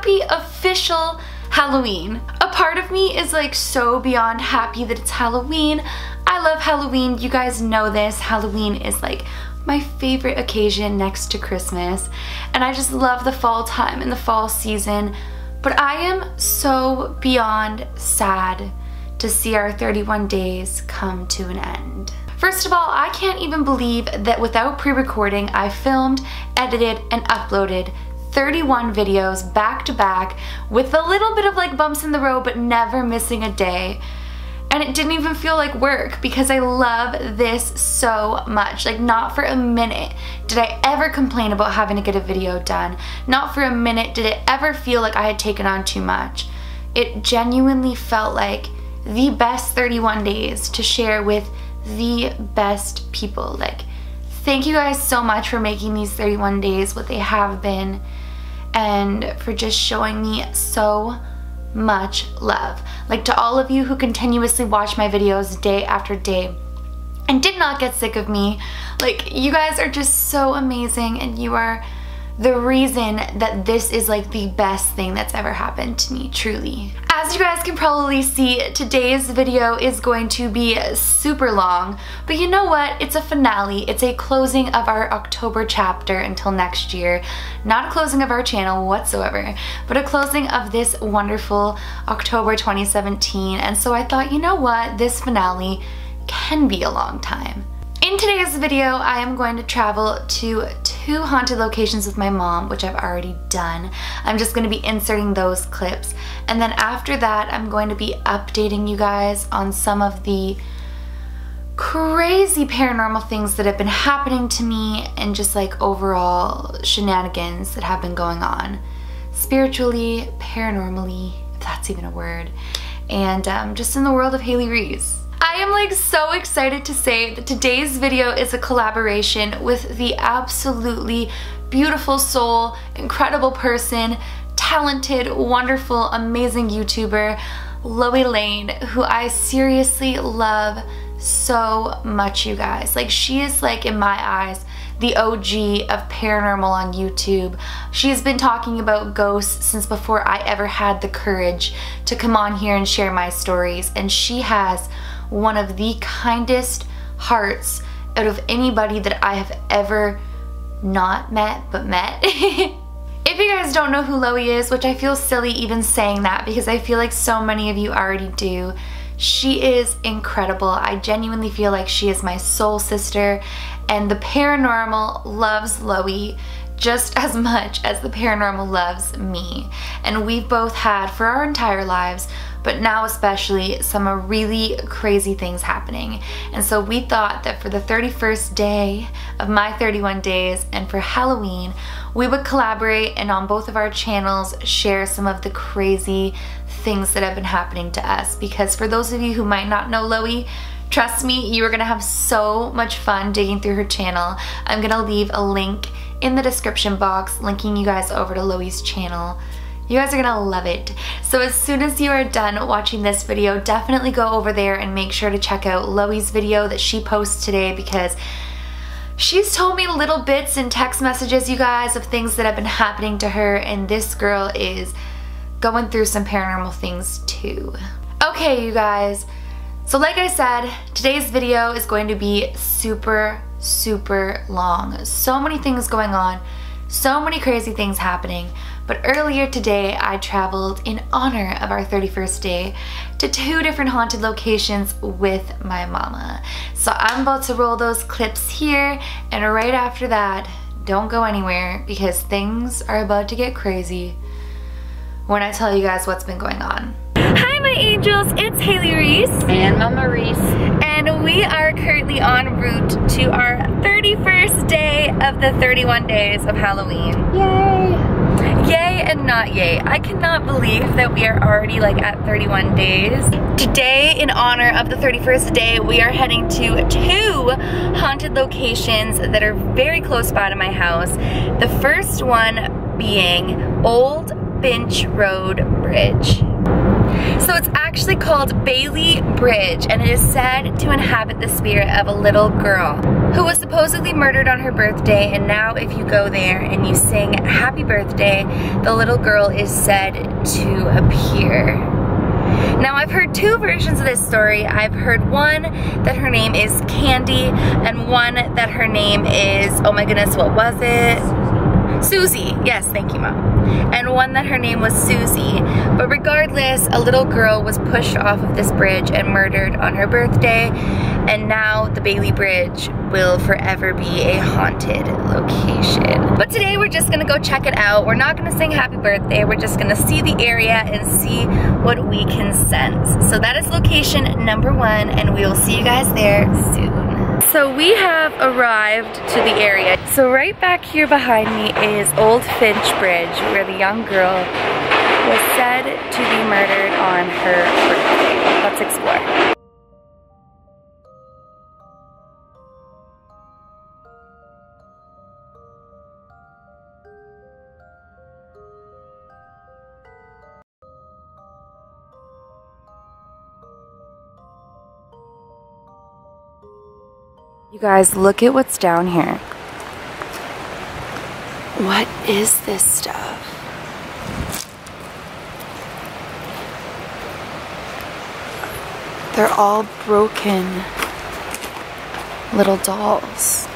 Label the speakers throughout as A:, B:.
A: happy official Halloween. A part of me is like so beyond happy that it's Halloween. I love Halloween. You guys know this. Halloween is like my favorite occasion next to Christmas. And I just love the fall time and the fall season. But I am so beyond sad to see our 31 days come to an end. First of all, I can't even believe that without pre-recording, I filmed, edited, and uploaded 31 videos back to back with a little bit of like bumps in the road, but never missing a day. And it didn't even feel like work because I love this so much. Like, not for a minute did I ever complain about having to get a video done. Not for a minute did it ever feel like I had taken on too much. It genuinely felt like the best 31 days to share with the best people. Like, thank you guys so much for making these 31 days what they have been, and for just showing me so much love. Like, to all of you who continuously watch my videos day after day and did not get sick of me, like, you guys are just so amazing, and you are the reason that this is like the best thing that's ever happened to me, truly. As you guys can probably see, today's video is going to be super long, but you know what? It's a finale. It's a closing of our October chapter until next year. Not a closing of our channel whatsoever, but a closing of this wonderful October 2017. And so I thought, you know what? This finale can be a long time. In today's video, I am going to travel to 2 haunted locations with my mom, which I've already done. I'm just going to be inserting those clips. And then after that, I'm going to be updating you guys on some of the crazy paranormal things that have been happening to me and just like overall shenanigans that have been going on. Spiritually, paranormally, if that's even a word. And just in the world of Hailey Reese. I am like so excited to say that today's video is a collaboration with the absolutely beautiful soul, incredible person, talented, wonderful, amazing YouTuber, LoeyLane, who I seriously love so much, you guys. Like, she is like, in my eyes, the OG of paranormal on YouTube. She's been talking about ghosts since before I ever had the courage to come on here and share my stories, and she has one of the kindest hearts out of anybody that I have ever not met, but met. If you guys don't know who Loey is, which I feel silly even saying that because I feel like so many of you already do, she is incredible. I genuinely feel like she is my soul sister, and the paranormal loves Loey just as much as the paranormal loves me. And we've both had, for our entire lives, but now especially, some really crazy things happening. And so we thought that for the 31st day of my 31 days and for Halloween, we would collaborate and on both of our channels share some of the crazy things that have been happening to us. Because for those of you who might not know Loey, trust me, you are gonna have so much fun digging through her channel. I'm gonna leave a link in the description box linking you guys over to Loey's channel. You guys are gonna love it. So as soon as you are done watching this video, definitely go over there and make sure to check out Loey's video that she posts today, because she's told me little bits in text messages, you guys, of things that have been happening to her, and this girl is going through some paranormal things too. Okay, you guys, so like I said, today's video is going to be super long. So many things going on, so many crazy things happening. But earlier today, I traveled in honor of our 31st day to 2 different haunted locations with my mama. So I'm about to roll those clips here, and right after that, don't go anywhere because things are about to get crazy when I tell you guys what's been going on. Hi my angels, it's Hailey Reese.
B: And Mama Reese.
A: And we are currently en route to our 31st day of the 31 days of Halloween.
B: Yay!
A: Yay and not yay. I cannot believe that we are already like at 31 days. Today, in honor of the 31st day, we are heading to 2 haunted locations that are very close by to my house. The first one being Old Bench Road Bridge. So it's actually called Bailey Bridge, and it is said to inhabit the spirit of a little girl who was supposedly murdered on her birthday, and now if you go there and you sing happy birthday, the little girl is said to appear. Now I've heard two versions of this story. I've heard one that her name is Candy, and one that her name is, oh my goodness, what was it? Susie. Yes, thank you, Mom. And one that her name was Susie. But regardless, a little girl was pushed off of this bridge and murdered on her birthday, and now the Bailey Bridge will forever be a haunted location. But today we're just gonna go check it out. We're not gonna sing happy birthday, we're just gonna see the area and see what we can sense. So that is location number 1, and we will see you guys there soon. So we have arrived to the area. So right back here behind me is Old Finch Bridge, where the young girl was said to be murdered on her birthday. Let's explore. You guys, look at what's down here. What is this stuff? They're all broken little dolls.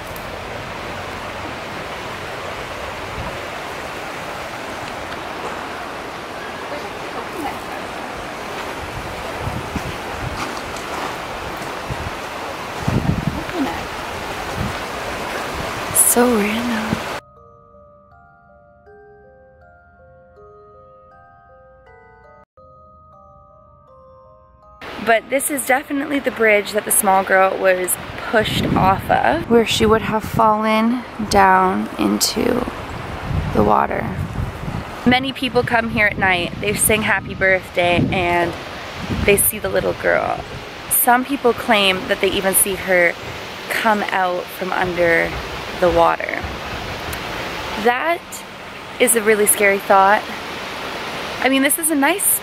A: So random. But this is definitely the bridge that the small girl was pushed off of, where she would have fallen down into the water. Many people come here at night, they sing happy birthday, and they see the little girl. Some people claim that they even see her come out from under the water. That is a really scary thought. I mean, this is a nice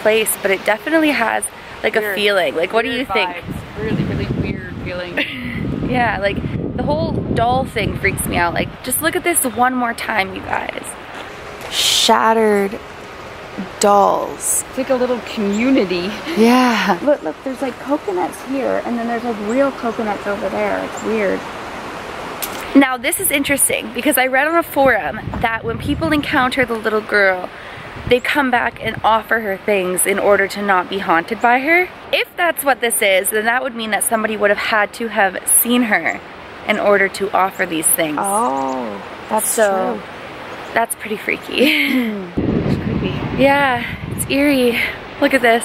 A: place, but it definitely has like weird, a feeling. Like, what do you think?
B: Really, really weird feeling.
A: Yeah, like the whole doll thing freaks me out. Like, just look at this one more time, you guys. Shattered dolls.
B: It's like a little community.
A: Yeah.
B: Look, there's like coconuts here, and then there's like real coconuts over there. It's weird.
A: Now this is interesting because I read on a forum that when people encounter the little girl, they come back and offer her things in order to not be haunted by her. If that's what this is, then that would mean that somebody would have had to have seen her in order to offer these things.
B: Oh, that's true.
A: That's pretty freaky.
B: It's creepy.
A: Yeah, it's eerie. Look at this.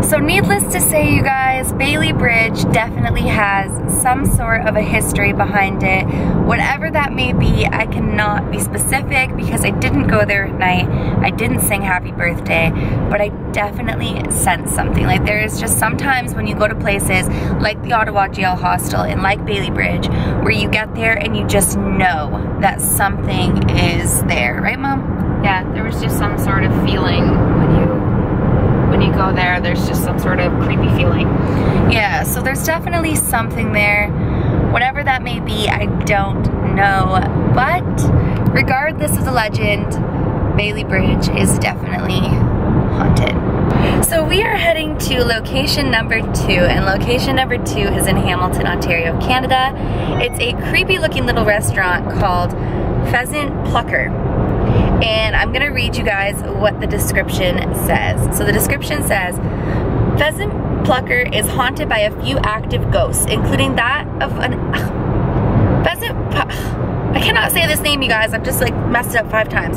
A: So needless to say, you guys, Bailey Bridge definitely has some sort of a history behind it. Whatever that may be, I cannot be specific because I didn't go there at night. I didn't sing happy birthday, but I definitely sense something. Like, there is just sometimes when you go to places like the Ottawa Jail Hostel and like Bailey Bridge, where you get there and you just know that something is there. Right, Mom?
B: Yeah, there was just some sort of feeling when you go there. There's just some sort of creepy feeling.
A: Yeah, so there's definitely something there. Whatever that may be, I don't know. But regardless of the legend, Bailey Bridge is definitely haunted. So we are heading to location number 2, and location number 2 is in Hamilton, Ontario, Canada. It's a creepy looking little restaurant called Pheasant Plucker. And I'm gonna read you guys what the description says. So the description says, Pheasant Plucker is haunted by a few active ghosts, including that of an I cannot say this name, you guys. I've just like messed it up 5 times.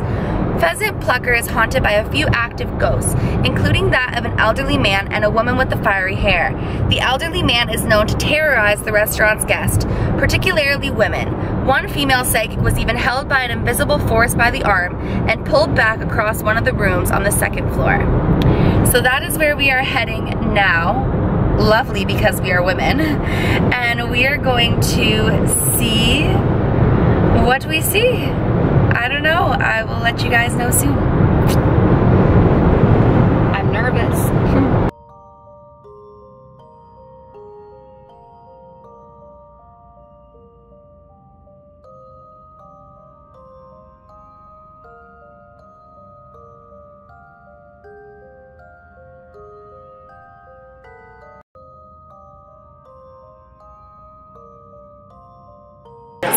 A: Pheasant Plucker is haunted by a few active ghosts, including that of an elderly man and a woman with the fiery hair. The elderly man is known to terrorize the restaurant's guests, particularly women. One female psychic was even held by an invisible force by the arm and pulled back across one of the rooms on the second floor. So that is where we are heading now. Lovely, because we are women. And we are going to see what we see. I don't know. I will let you guys know soon. I'm nervous.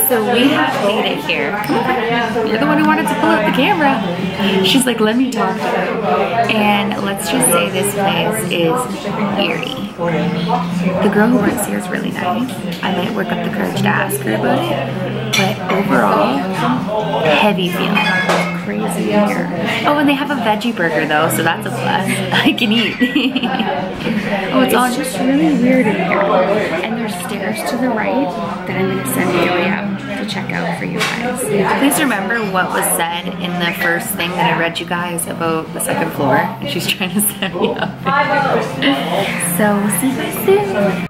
A: So we have made it here. You're the one who wanted to pull out the camera. She's like, let me talk to her. And let's just say this place is eerie. The girl who works here is really nice. I might work up the courage to ask her about it. But overall, heavy feeling. Crazy here. Oh, and they have a veggie burger though, so that's a plus. I can eat. Oh, it's just really weird in here. And there's stairs to the right that I'm gonna send Joey out to check out for you guys. Please remember what was said in the first thing that I read you guys about the second floor. And she's trying to set me up. So we'll see you guys soon.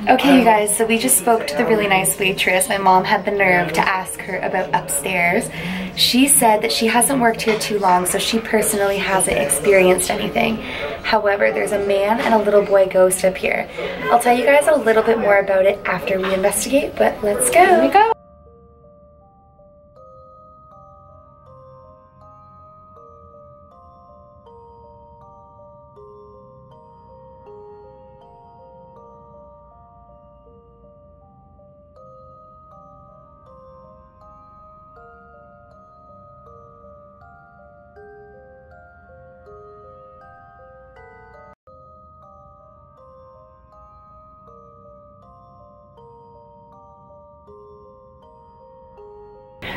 A: Okay, you guys, so we just spoke to the really nice waitress. My mom had the nerve to ask her about upstairs. She said that she hasn't worked here too long, so she personally hasn't experienced anything. However, there's a man and a little boy ghost up here. I'll tell you guys a little bit more about it after we investigate, but let's go. Here we go.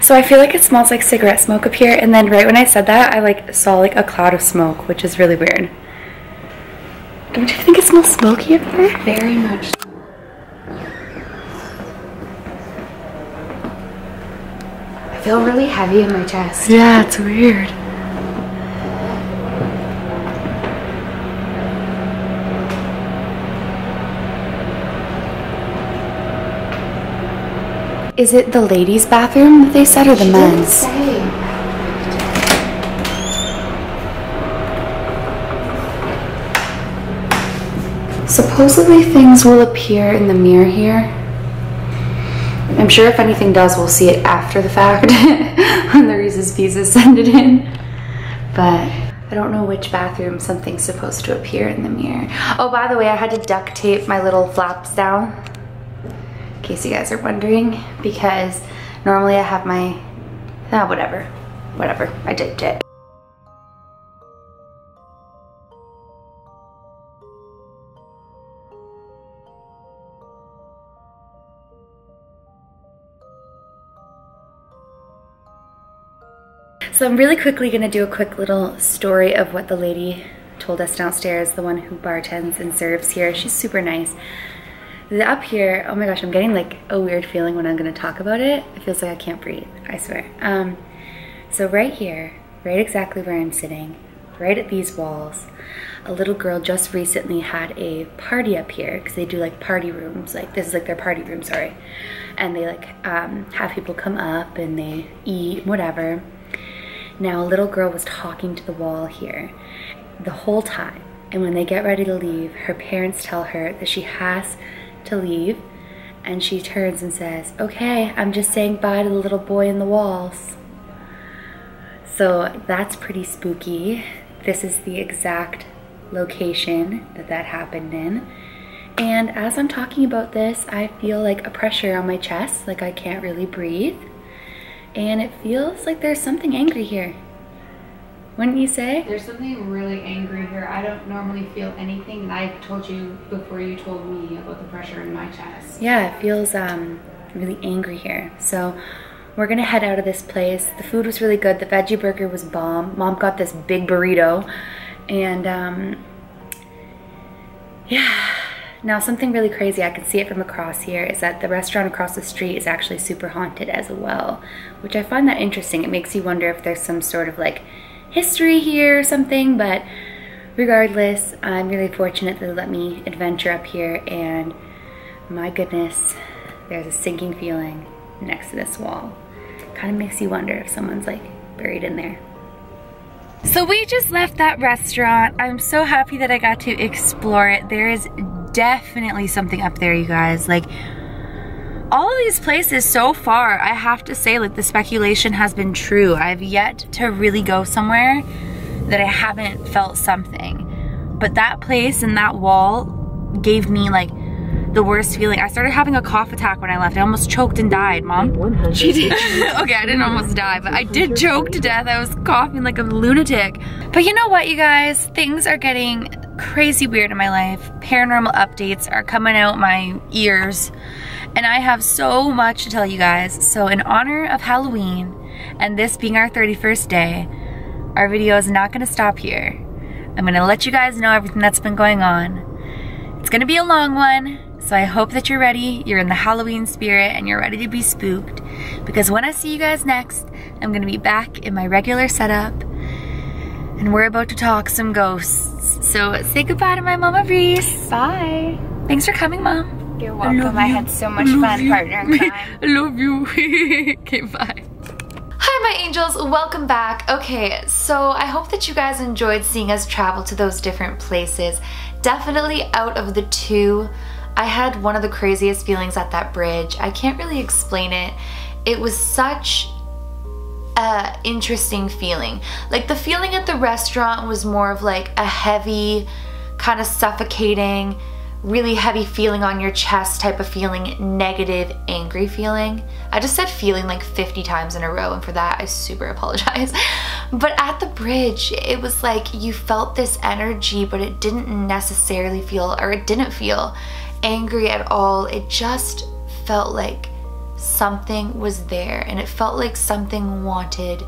A: So I feel like it smells like cigarette smoke up here, and then right when I said that, I like saw like a cloud of smoke, which is really weird. Don't you think it smells smoky up there? Very much. I feel really heavy in my chest. Yeah, it's weird. Is it the ladies' bathroom that they said, or the men's? Supposedly things will appear in the mirror here. I'm sure if anything does, we'll see it after the fact when the Reese's Pieces send it in. But I don't know which bathroom something's supposed to appear in the mirror. Oh, by the way, I had to duct tape my little flaps down, in case you guys are wondering, because normally I have my, whatever, I taped it. So I'm really quickly gonna do a quick little story of what the lady told us downstairs, the one who bartends and serves here. She's super nice. Up here, oh my gosh, I'm getting like a weird feeling when I'm gonna talk about it. It feels like I can't breathe, I swear. So right here, right exactly where I'm sitting, right at these walls, a little girl just recently had a party up here, because they do like party rooms, like this is like their party room, sorry. And they like have people come up and they eat, whatever. Now a little girl was talking to the wall here the whole time. And when they get ready to leave, her parents tell her that she has to leave, and she turns and says, okay, I'm just saying bye to the little boy in the walls. So that's pretty spooky. This is the exact location that happened in. And as I'm talking about this, I feel like a pressure on my chest, like I can't really breathe. And it feels like there's something angry here. Wouldn't you say?
B: There's something really angry here. I don't normally feel anything, and I told you before you told me about the pressure in my chest.
A: Yeah, it feels really angry here. So we're gonna head out of this place. The food was really good. The veggie burger was bomb. Mom got this big burrito. And yeah. Now something really crazy, I can see it from across here, is that the restaurant across the street is actually super haunted as well, which I find that interesting. It makes you wonder if there's some sort of like history here or something, but regardless, I'm really fortunate that they let me adventure up here, and my goodness, there's a sinking feeling next to this wall. Kind of makes you wonder if someone's like buried in there. So we just left that restaurant. I'm so happy that I got to explore it. There is definitely something up there, you guys. Like, all of these places so far, I have to say, like, the speculation has been true. I've yet to really go somewhere that I haven't felt something. But that place and that wall gave me like the worst feeling. I started having a cough attack when I left. I almost choked and died, Mom. She did. Okay, I didn't almost die, but I did choke to death. I was coughing like a lunatic. But you know what, you guys? Things are getting crazy weird in my life. Paranormal updates are coming out my ears, and I have so much to tell you guys. So in honor of Halloween, and this being our 31st day, our video is not gonna stop here. I'm gonna let you guys know everything that's been going on. It's gonna be a long one, so I hope that you're ready, you're in the Halloween spirit, and you're ready to be spooked. Because when I see you guys next, I'm gonna be back in my regular setup, and we're about to talk some ghosts. So say goodbye to my mama, Reese.
B: Bye.
A: Thanks for coming, Mom.
B: You're welcome. I had so much fun, partner in crime.
A: I love you. Okay, bye. Hi, my angels, welcome back. Okay, so I hope that you guys enjoyed seeing us travel to those different places. Definitely out of the two, I had one of the craziest feelings at that bridge. I can't really explain it. It was such a interesting feeling. Like, the feeling at the restaurant was more of like a heavy, kind of suffocating, really heavy feeling on your chest type of feeling, negative, angry feeling. I just said feeling like 50 times in a row, and for that I super apologize. But at the bridge, it was like you felt this energy, but it didn't necessarily feel, or it didn't feel angry at all. It just felt like something was there, and it felt like something wanted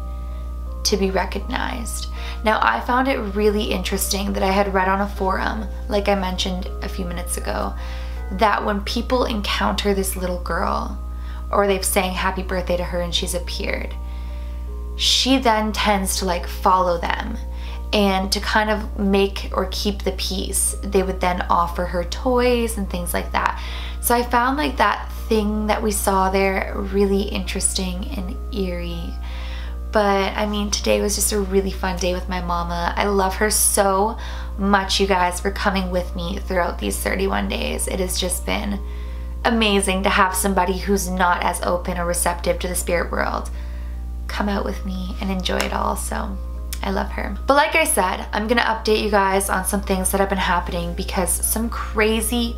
A: to be recognized. Now, I found it really interesting that I had read on a forum, like I mentioned a few minutes ago, that when people encounter this little girl, or they've sang happy birthday to her and she's appeared, she then tends to like follow them, and to kind of make or keep the peace, they would then offer her toys and things like that. So I found like that thing that we saw there really interesting and eerie. But I mean, today was just a really fun day with my mama. I love her so much, you guys, for coming with me throughout these 31 days. It has just been amazing to have somebody who's not as open or receptive to the spirit world come out with me and enjoy it all. So I love her. But like I said, I'm gonna update you guys on some things that have been happening, because some crazy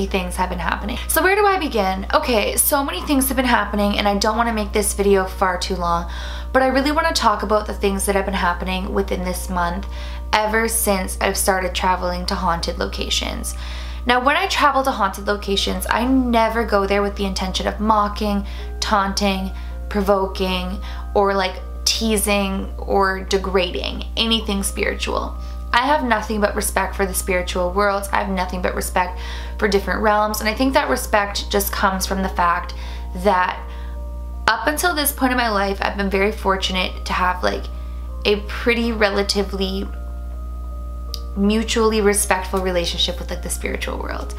A: things have been happening. So where do I begin? Okay, so many things have been happening, and I don't want to make this video far too long, but I really want to talk about the things that have been happening within this month ever since I've started traveling to haunted locations. Now, when I travel to haunted locations, I never go there with the intention of mocking, taunting, provoking, or like teasing or degrading anything spiritual. I have nothing but respect for the spiritual worlds. I have nothing but respect for different realms, and I think that respect just comes from the fact that up until this point in my life, I've been very fortunate to have like a pretty relatively mutually respectful relationship with like the spiritual world.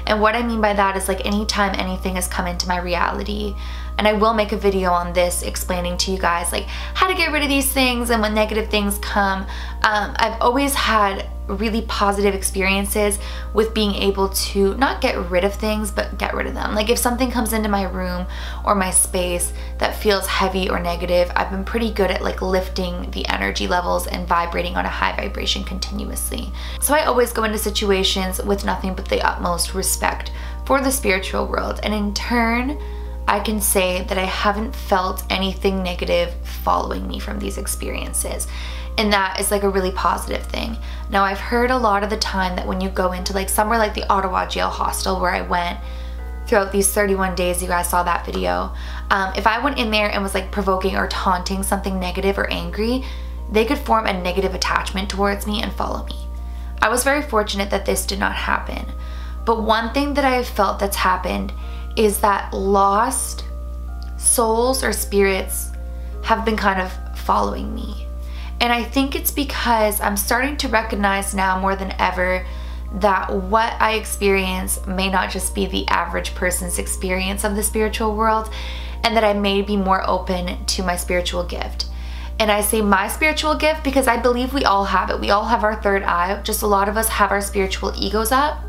A: And what I mean by that is like anytime anything has come into my reality, and I will make a video on this explaining to you guys like how to get rid of these things and when negative things come, I've always had really positive experiences with being able to not get rid of things, but get rid of them. Like if something comes into my room or my space that feels heavy or negative, I've been pretty good at like lifting the energy levels and vibrating on a high vibration continuously. So I always go into situations with nothing but the utmost respect for the spiritual world, and in turn, I can say that I haven't felt anything negative following me from these experiences. And that is like a really positive thing. Now, I've heard a lot of the time that when you go into like somewhere like the Ottawa jail hostel where I went throughout these 31 days you guys saw that video. If I went in there and was like provoking or taunting something negative or angry, they could form a negative attachment towards me and follow me. I was very fortunate that this did not happen. But one thing that I have felt that's happened is that lost souls or spirits have been kind of following me. And I think it's because I'm starting to recognize now more than ever that what I experience may not just be the average person's experience of the spiritual world, and that I may be more open to my spiritual gift. And I say my spiritual gift because I believe we all have it. We all have our third eye. Just a lot of us have our spiritual egos up.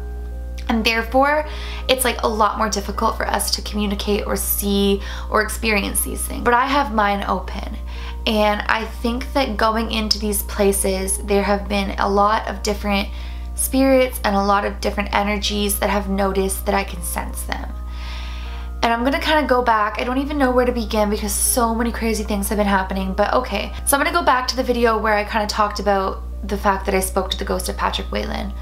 A: And therefore, it's like a lot more difficult for us to communicate or see or experience these things. But I have mine open. And I think that going into these places, there have been a lot of different spirits and a lot of different energies that have noticed that I can sense them. And I'm gonna kind of go back. I don't even know where to begin because so many crazy things have been happening, but okay. So I'm gonna go back to the video where I kind of talked about the fact that I spoke to the ghost of Patrick Whalen.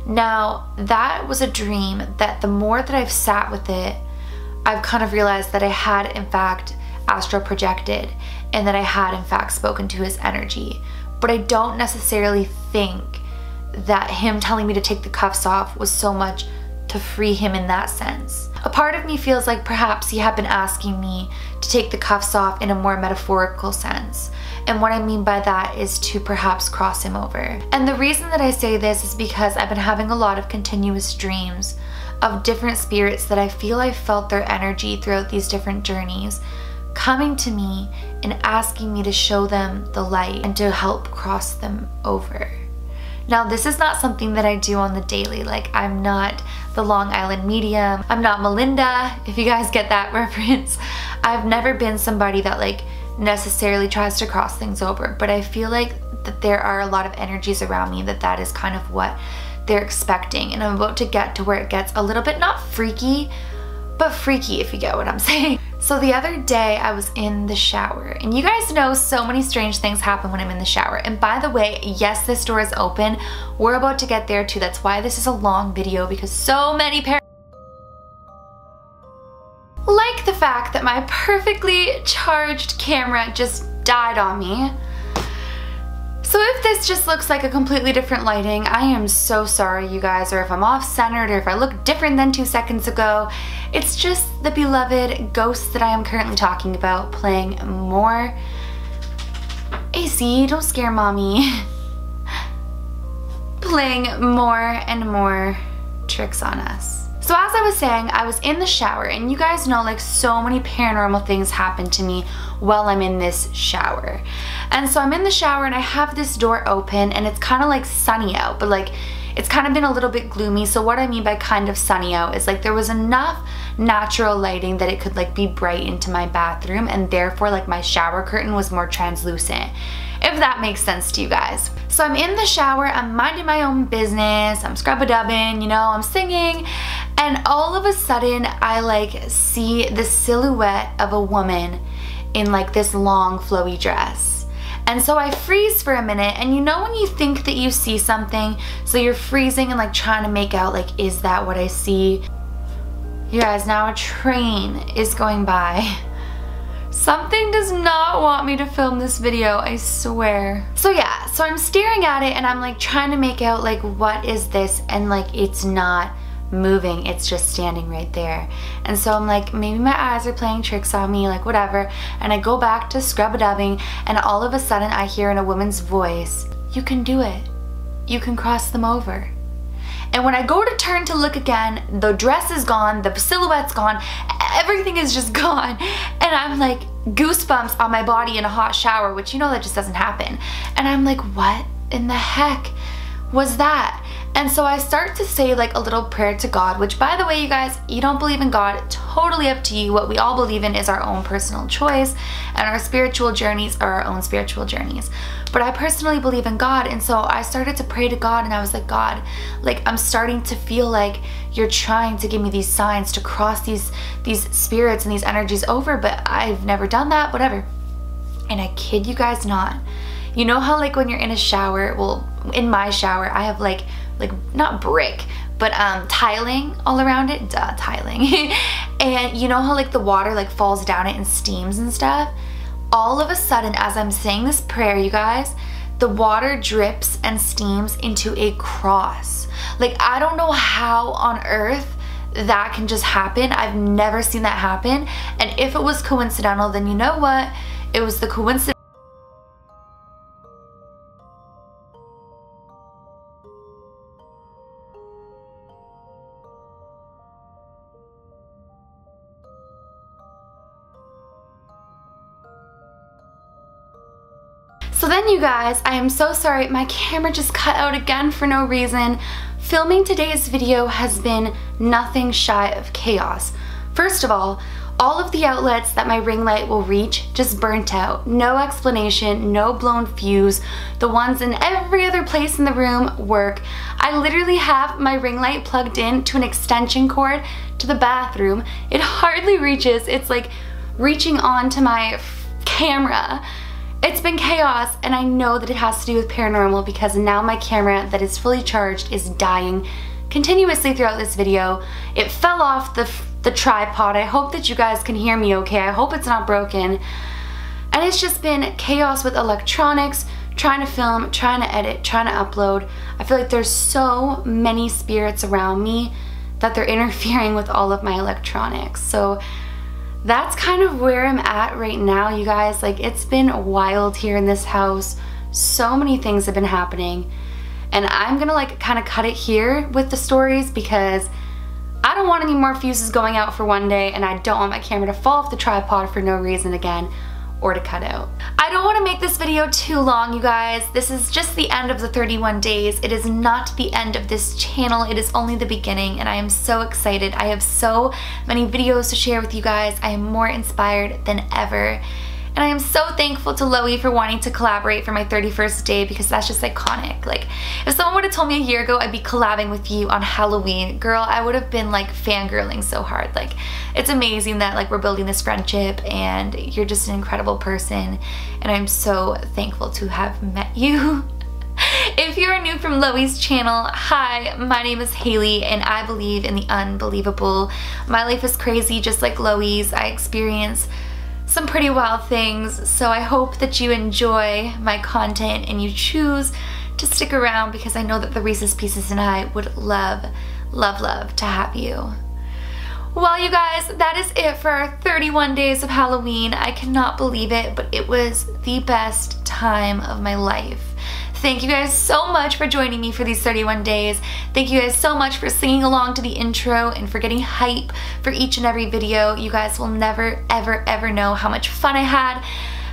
A: Now, that was a dream that the more that I've sat with it, I've kind of realized that I had in fact astral projected and that I had in fact spoken to his energy. But I don't necessarily think that him telling me to take the cuffs off was so much to free him in that sense. A part of me feels like perhaps he had been asking me to take the cuffs off in a more metaphorical sense. And what I mean by that is to perhaps cross him over. And the reason that I say this is because I've been having a lot of continuous dreams of different spirits that I feel I felt their energy throughout these different journeys coming to me and asking me to show them the light and to help cross them over. Now, this is not something that I do on the daily. Like, I'm not the Long Island medium. I'm not Melinda, if you guys get that reference. I've never been somebody that like necessarily tries to cross things over, but I feel like that there are a lot of energies around me that is kind of what they're expecting. And I'm about to get to where it gets a little bit not freaky, but freaky, if you get what I'm saying. So the other day I was in the shower, and you guys know so many strange things happen when I'm in the shower. And by the way, yes, this door is open. We're about to get there too. That's why this is a long video, because so many like the fact that my perfectly charged camera just died on me. So if this just looks like a completely different lighting, I am so sorry, you guys, or if I'm off-centered, or if I look different than 2 seconds ago. It's just the beloved ghost that I am currently talking about playing more. AC, don't scare mommy. Playing more and more tricks on us. So as I was saying, I was in the shower, and you guys know like so many paranormal things happen to me while I'm in this shower. And so I'm in the shower and I have this door open, and it's kind of like sunny out, but like it's kind of been a little bit gloomy. So what I mean by kind of sunny out is like there was enough natural lighting that it could like be bright into my bathroom, and therefore like my shower curtain was more translucent, if that makes sense to you guys. So I'm in the shower, I'm minding my own business, I'm scrub-a-dubbing, you know, I'm singing, and all of a sudden I like see the silhouette of a woman in like this long flowy dress. And so I freeze for a minute, and you know when you think that you see something, so you're freezing and like trying to make out like, is that what I see? You guys, now a train is going by. Something does not want me to film this video, I swear. So yeah, so I'm staring at it and I'm like trying to make out like, what is this? And like, it's not moving, it's just standing right there. And so I'm like, maybe my eyes are playing tricks on me, like whatever. And I go back to scrub-a-dubbing, and all of a sudden I hear in a woman's voice, you can do it. You can cross them over. And when I go to turn to look again, the dress is gone, the silhouette's gone, everything is just gone. And I'm like, goosebumps on my body in a hot shower, which you know that just doesn't happen. And I'm like, what in the heck was that? And so I start to say like a little prayer to God, which by the way, you guys, you don't believe in God, totally up to you. What we all believe in is our own personal choice, and our spiritual journeys are our own spiritual journeys. But I personally believe in God, and so I started to pray to God, and I was like, God, like I'm starting to feel like you're trying to give me these signs to cross these spirits and these energies over, but I've never done that, whatever. And I kid you guys not. You know how like when you're in a shower, well, in my shower, I have like not brick, but tiling all around it, tiling. And you know how like the water like falls down it and steams and stuff? All of a sudden, as I'm saying this prayer, you guys, the water drips and steams into a cross. Like, I don't know how on earth that can just happen. I've never seen that happen. And if it was coincidental, then you know what? It was the coincidence. So then you guys, I am so sorry, my camera just cut out again for no reason. Filming today's video has been nothing shy of chaos. First of all of the outlets that my ring light will reach just burnt out. No explanation, no blown fuse. The ones in every other place in the room work. I literally have my ring light plugged in to an extension cord to the bathroom. It hardly reaches. It's like reaching onto my camera. It's been chaos, and I know that it has to do with paranormal because now my camera that is fully charged is dying continuously throughout this video. It fell off the tripod. I hope that you guys can hear me okay. I hope it's not broken. And it's just been chaos with electronics, trying to film, trying to edit, trying to upload. I feel like there's so many spirits around me that they're interfering with all of my electronics. So that's kind of where I'm at right now, you guys. Like, it's been wild here in this house. So many things have been happening. And I'm gonna like kind of cut it here with the stories because I don't want any more fuses going out for one day, and I don't want my camera to fall off the tripod for no reason again, or to cut out. I don't want to make this video too long, you guys. This is just the end of the 31 days. It is not the end of this channel. It is only the beginning, and I am so excited. I have so many videos to share with you guys. I am more inspired than ever. And I am so thankful to Loey for wanting to collaborate for my 31st day because that's just iconic. Like, if someone would have told me a year ago I'd be collabing with you on Halloween, girl, I would have been like fangirling so hard. Like, it's amazing that like we're building this friendship and you're just an incredible person, and I'm so thankful to have met you. If you're new from Loey's channel, hi, my name is Hailey and I believe in the unbelievable. My life is crazy just like Loey's. I experience some pretty wild things, so I hope that you enjoy my content and you choose to stick around because I know that the Reese's Pieces and I would love, love, love to have you. Well, you guys, that is it for our 31 days of Halloween. I cannot believe it, but it was the best time of my life. Thank you guys so much for joining me for these 31 days. Thank you guys so much for singing along to the intro and for getting hype for each and every video. You guys will never, ever, ever know how much fun I had,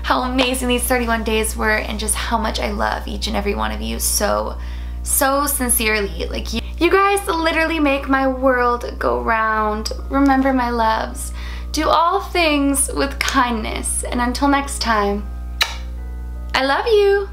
A: how amazing these 31 days were, and just how much I love each and every one of you so sincerely. Like, you guys literally make my world go round. Remember, my loves, do all things with kindness. And until next time, I love you.